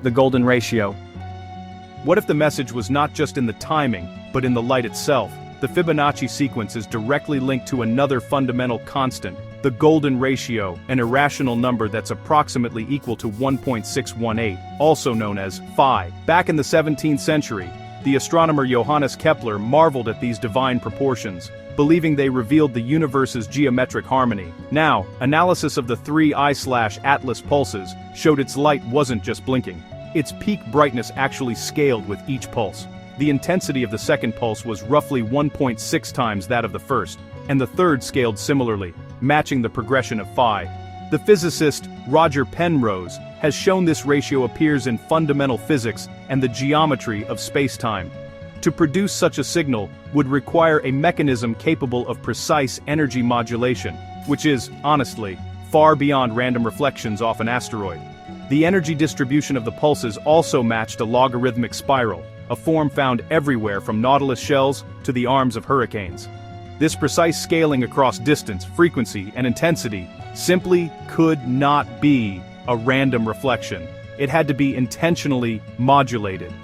The golden ratio. What if the message was not just in the timing, but in the light itself? The Fibonacci sequence is directly linked to another fundamental constant, the golden ratio, an irrational number that's approximately equal to 1.618, also known as phi. Back in the 17th century, the astronomer Johannes Kepler marveled at these divine proportions, believing they revealed the universe's geometric harmony. Now, analysis of the three I/Atlas pulses showed its light wasn't just blinking. Its peak brightness actually scaled with each pulse. The intensity of the second pulse was roughly 1.6 times that of the first, and the third scaled similarly, matching the progression of phi. The physicist Roger Penrose has shown this ratio appears in fundamental physics and the geometry of space-time. To produce such a signal would require a mechanism capable of precise energy modulation, which is, honestly, far beyond random reflections off an asteroid. The energy distribution of the pulses also matched a logarithmic spiral, a form found everywhere from nautilus shells to the arms of hurricanes. This precise scaling across distance, frequency, and intensity simply could not be a random reflection. It had to be intentionally modulated.